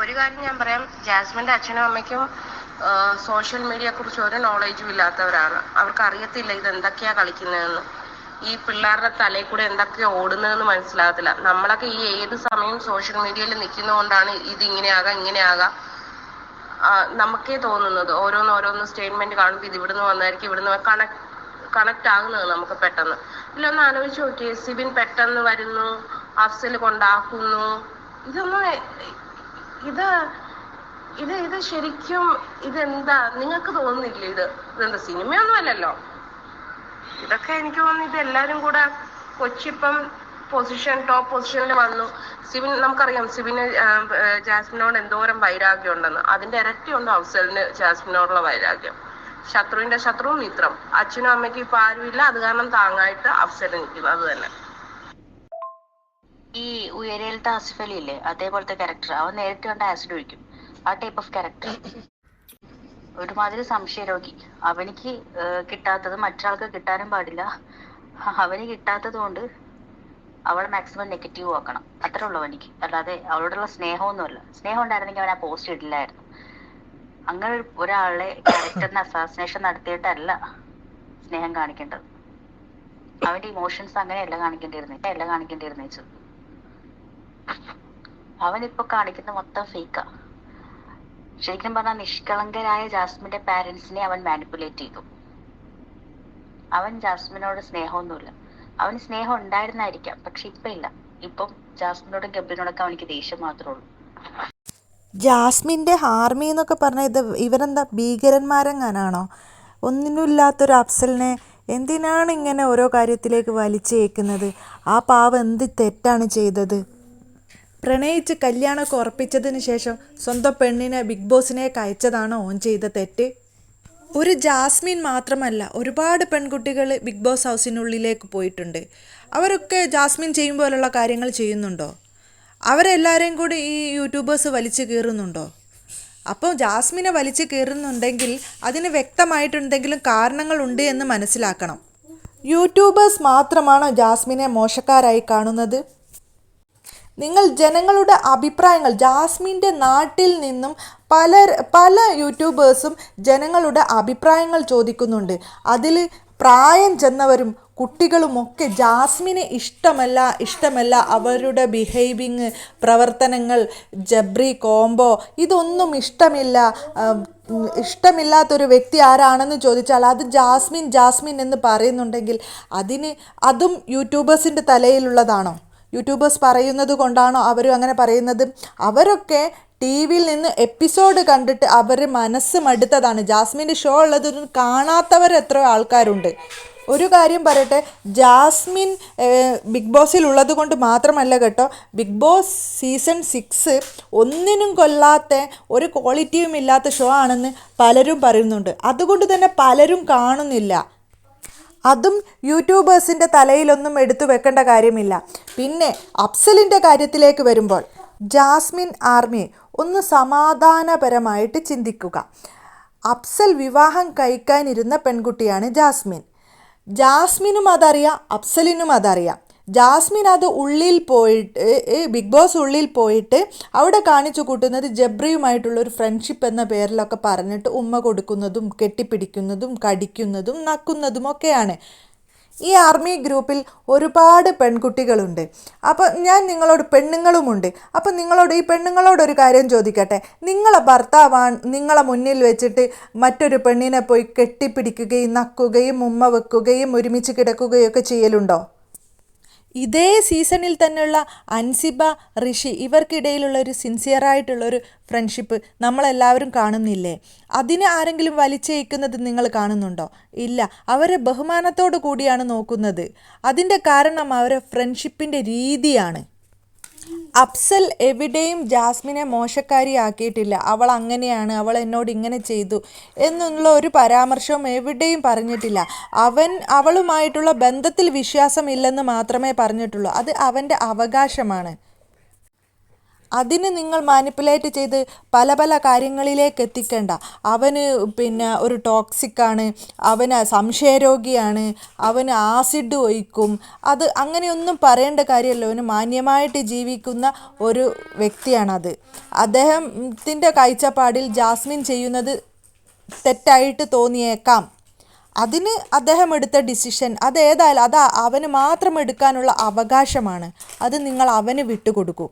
ഒരു കാര്യം ഞാൻ പറയാം, ജാസ്മിന്റെ അച്ഛനും അമ്മയ്ക്കും സോഷ്യൽ മീഡിയയെ കുറിച്ച് ഒരു നോളേജും ഇല്ലാത്തവരാണ്. അവർക്ക് അറിയത്തില്ല ഇത് എന്തൊക്കെയാ കളിക്കുന്നതെന്ന്. ഈ പിള്ളേരുടെ തലയിൽ കൂടെ എന്തൊക്കെയാ ഓടുന്നതെന്ന് മനസ്സിലാകത്തില്ല. നമ്മളൊക്കെ ഈ ഏത് സമയം സോഷ്യൽ മീഡിയയിൽ നിൽക്കുന്നതുകൊണ്ടാണ് ഇത് ഇങ്ങനെയാകാം നമുക്കേ തോന്നുന്നത്. ഓരോന്ന് സ്റ്റേറ്റ്മെന്റ് കാണുമ്പോൾ ഇത് ഇവിടുന്ന് വന്നായിരിക്കും, ഇവിടുന്ന് കണക്ട് ആകുന്നത് നമുക്ക് പെട്ടെന്ന്. ഇതിലൊന്ന് ആലോചിച്ച് നോക്കിയേ, സിബിൻ പെട്ടെന്ന് വരുന്നു, അഫ്സൽ കൊണ്ടാക്കുന്നു. ഇതൊന്നും ഇത് ഇത് ഇത് ശരിക്കും ഇതെന്താ നിങ്ങൾക്ക് തോന്നുന്നില്ലേ? ഇതെന്താ സിനിമയൊന്നും അല്ലല്ലോ. ഇതൊക്കെ എനിക്ക് തോന്നുന്നു ഇത് എല്ലാരും കൂടെ കൊച്ചിപ്പം ടോപ്പ് പൊസിഷനിൽ വന്നു. നമുക്കറിയാം സിബിന് ജാസ്മിനോട് എന്തോരം വൈരാഗ്യം ഉണ്ടെന്ന്. അതിന്റെ ഇരട്ടിയുണ്ട് അഫ്സലിന് ജാസ്മിനോടുള്ള വൈരാഗ്യം. ശത്രുവിന്റെ ശത്രു മിത്രം. അച്ഛനും അമ്മയ്ക്കും ഇപ്പൊ ആരുമില്ല, അത് കാരണം താങ്ങായിട്ട് അഫ്സൽ നിൽക്കുന്നു. അത് തന്നെ. ഈ ഉയരയിലത്തെ ആസിഫ് ഇല്ലേ, അതേപോലത്തെ ക്യാരക്ടർ. അവൻ നേരിട്ട് കണ്ട ആസിഡ് ഒഴിക്കും. ആ ടൈപ്പ് ഓഫ് ക്യാരക്ടർ. ഒരുമാതിരി സംശയരോഗി. അവനിക്ക് കിട്ടാത്തത് മറ്റൊരാൾക്ക് കിട്ടാനും പാടില്ല. അവന് കിട്ടാത്തത് കൊണ്ട് അവൾ മാക്സിമം നെഗറ്റീവ് ആക്കണം. അത്രേ ഉള്ളൂ അവനിക്ക്. അല്ലാതെ അവളോടുള്ള സ്നേഹമൊന്നുമല്ല. സ്നേഹം ഉണ്ടായിരുന്നെങ്കിൽ അവൻ ആ പോസ്റ്റ് ഇടില്ലായിരുന്നു. അങ്ങനെ ഒരാളെ ക്യാരക്ടറിന് അസാസിനേഷൻ നടത്തിയിട്ടല്ല സ്നേഹം കാണിക്കേണ്ടത്. അവന്റെ ഇമോഷൻസ് അങ്ങനെയല്ല കാണിക്കേണ്ടിയിരുന്നേച്ചു. അവനിപ്പോ കാണിക്കുന്ന മൊത്തം ഫേക്കാ. ശരിക്കും പറഞ്ഞാൽ നിഷ്കളങ്കരായ ജാസ്മിന്റെ പാരന്റ്സിനെ അവൻ മാനിപ്പുലേറ്റ് ചെയ്തു. അവൻ ജാസ്മിനോട് സ്നേഹമൊന്നുമില്ല. അവന് സ്നേഹം ഉണ്ടായിരുന്നായിരിക്കാം, പക്ഷെ ഇപ്പൊ ഇല്ല. ഇപ്പം ജാസ്മിനോടും ഗബ്രിനോടൊക്കെ അവനിക്ക് ദേഷ്യം മാത്രമേ ഉള്ളൂ. ജാസ്മിൻ്റെ ആർമി എന്നൊക്കെ പറഞ്ഞാൽ ഇവരെന്താ ഭീകരന്മാരെങ്ങാനാണോ? ഒന്നിനുമില്ലാത്തൊരു അഫ്സലിനെ എന്തിനാണ് ഇങ്ങനെ ഓരോ കാര്യത്തിലേക്ക് വലിച്ചേക്കുന്നത്? ആ പാവം എന്ത് തെറ്റാണ് ചെയ്തത്? പ്രണയിച്ച് കല്യാണമൊക്കെ ഉറപ്പിച്ചതിന് ശേഷം സ്വന്തം പെണ്ണിനെ ബിഗ് ബോസിനേക്ക് അയച്ചതാണോ ഓൻ ചെയ്ത തെറ്റ്? ഒരു ജാസ്മിൻ മാത്രമല്ല, ഒരുപാട് പെൺകുട്ടികൾ ബിഗ് ബോസ് ഹൗസിനുള്ളിലേക്ക് പോയിട്ടുണ്ട്. അവരൊക്കെ ജാസ്മിൻ ചെയ്യും പോലുള്ള കാര്യങ്ങൾ ചെയ്യുന്നുണ്ടോ? അവരെല്ലാവരെയും കൂടി ഈ യൂട്യൂബേഴ്സ് വലിച്ചു കീറുന്നുണ്ടോ? അപ്പോൾ ജാസ്മിനെ വലിച്ചു കീറുന്നുണ്ടെങ്കിൽ അതിന് വ്യക്തമായിട്ടെന്തെങ്കിലും കാരണങ്ങളുണ്ട് എന്ന് മനസ്സിലാക്കണം. യൂട്യൂബേഴ്സ് മാത്രമാണോ ജാസ്മിനെ മോശക്കാരായി കാണുന്നത്? നിങ്ങൾ ജനങ്ങളുടെ അഭിപ്രായങ്ങൾ, ജാസ്മിൻ്റെ നാട്ടിൽ നിന്നും പല യൂട്യൂബേഴ്സും ജനങ്ങളുടെ അഭിപ്രായങ്ങൾ ചോദിക്കുന്നുണ്ട്. അതിൽ പ്രായം ചെന്നവരും കുട്ടികളുമൊക്കെ ജാസ്മിനെ ഇഷ്ടമല്ല, അവരുടെ ബിഹേവിങ്, പ്രവർത്തനങ്ങൾ, ജബ്രി കോംബോ ഇതൊന്നും ഇഷ്ടമില്ലാത്തൊരു വ്യക്തി ആരാണെന്ന് ചോദിച്ചാൽ അത് ജാസ്മിൻ എന്ന് പറയുന്നുണ്ടെങ്കിൽ അതും യൂട്യൂബേഴ്സിൻ്റെ തലയിലുള്ളതാണോ? യൂട്യൂബേഴ്സ് പറയുന്നത് കൊണ്ടാണോ അവരും അങ്ങനെ പറയുന്നത്? അവരൊക്കെ ടി വിയിൽ നിന്ന് എപ്പിസോഡ് കണ്ടിട്ട് അവർ മനസ്സ് മടുത്തതാണ്. ജാസ്മിൻ്റെ ഷോ ഉള്ളതൊന്നും കാണാത്തവർ എത്രയോ ആൾക്കാരുണ്ട്. ഒരു കാര്യം പറയട്ടെ, ജാസ്മിൻ ബിഗ് ബോസിൽ ഉള്ളത് കൊണ്ട് മാത്രമല്ല കേട്ടോ, ബിഗ് ബോസ് സീസൺ 6 ഒന്നിനും കൊള്ളാത്ത ഒരു ക്വാളിറ്റിയും ഇല്ലാത്ത ഷോ ആണെന്ന് പലരും പറയുന്നുണ്ട്. അതുകൊണ്ട് തന്നെ പലരും കാണുന്നില്ല. അതും യൂട്യൂബേഴ്സിൻ്റെ തലയിലൊന്നും എടുത്തു വെക്കേണ്ട കാര്യമില്ല. പിന്നെ അഫ്സലിൻ്റെ കാര്യത്തിലേക്ക് വരുമ്പോൾ, ജാസ്മിൻ ആർമി ഒന്ന് സമാധാനപരമായിട്ട് ചിന്തിക്കുക. അഫ്സൽ വിവാഹം കഴിക്കാനിരുന്ന പെൺകുട്ടിയാണ് ജാസ്മിനും അതറിയാം, അഫ്സലിനും അതറിയാം. ജാസ്മിൻ അത് ബിഗ് ബോസ് ഉള്ളിൽ പോയിട്ട് അവിടെ കാണിച്ചു കൂട്ടുന്നത് ജബ്രിയുമായിട്ടുള്ളൊരു ഫ്രണ്ട്ഷിപ്പ് എന്ന പേരിലൊക്കെ പറഞ്ഞിട്ട് ഉമ്മ കൊടുക്കുന്നതും കെട്ടിപ്പിടിക്കുന്നതും കടിക്കുന്നതും നക്കുന്നതും ഒക്കെയാണ്. ഈ ആർമി ഗ്രൂപ്പിൽ ഒരുപാട് പെൺകുട്ടികളുണ്ട്. അപ്പോൾ ഞാൻ പെണ്ണുങ്ങളുമുണ്ട്. അപ്പോൾ ഈ പെണ്ണുങ്ങളോടൊരു കാര്യം ചോദിക്കട്ടെ. നിങ്ങളെ ഭർത്താവാണ് നിങ്ങളെ മുന്നിൽ വെച്ചിട്ട് മറ്റൊരു പെണ്ണിനെ പോയി കെട്ടിപ്പിടിക്കുകയും നക്കുകയും ഉമ്മ വെക്കുകയും ഒരുമിച്ച് കിടക്കുകയും ഒക്കെ ചെയ്യലുണ്ടോ? ഇതേ സീസണിൽ തന്നെയുള്ള അൻസിബ, ഋഷി ഇവർക്കിടയിലുള്ള ഒരു സിൻസിയറായിട്ടുള്ളൊരു ഫ്രണ്ട്ഷിപ്പ് നമ്മളെല്ലാവരും കാണുന്നില്ലേ? അതിനെ ആരെങ്കിലും വലിച്ചയക്കുന്നത് നിങ്ങൾ കാണുന്നുണ്ടോ? ഇല്ല. അവരെ ബഹുമാനത്തോടു കൂടിയാണ് നോക്കുന്നത്. അതിൻ്റെ കാരണം അവരെ ഫ്രണ്ട്ഷിപ്പിൻ്റെ രീതിയാണ്. അഫ്സൽ എവിടെയും ജാസ്മിനെ മോശക്കാരിയാക്കിയിട്ടില്ല. അവൾ അങ്ങനെയാണ്, അവൾ എന്നോട് ഇങ്ങനെ ചെയ്തു എന്നുള്ള ഒരു പരാമർശവും എവിടെയും പറഞ്ഞിട്ടില്ല. അവളുമായിട്ടുള്ള ബന്ധത്തിൽ വിശ്വാസമില്ലെന്ന് മാത്രമേ പറഞ്ഞിട്ടുള്ളൂ. അത് അവൻ്റെ അവകാശമാണ്. അതിന് നിങ്ങൾ മാനിപ്പുലേറ്റ് ചെയ്ത് പല പല കാര്യങ്ങളിലേക്ക് എത്തിക്കേണ്ട. അവന് ഒരു ടോക്സിക്കാണ്, അവന് സംശയരോഗിയാണ്, അവന് ആസിഡ് ഒഴിക്കും, അത് അങ്ങനെയൊന്നും പറയേണ്ട കാര്യമല്ലോ. അവന് മാന്യമായിട്ട് ജീവിക്കുന്ന ഒരു വ്യക്തിയാണത്. അദ്ദേഹത്തിൻ്റെ കാഴ്ചപ്പാടിൽ ജാസ്മിൻ ചെയ്യുന്നത് തെറ്റായിട്ട് തോന്നിയേക്കാം. അതിന് അദ്ദേഹം എടുത്ത ഡിസിഷൻ അതേതായാലും അവന് മാത്രം എടുക്കാനുള്ള അവകാശമാണ്. അത് നിങ്ങൾ അവന് വിട്ടുകൊടുക്കൂ.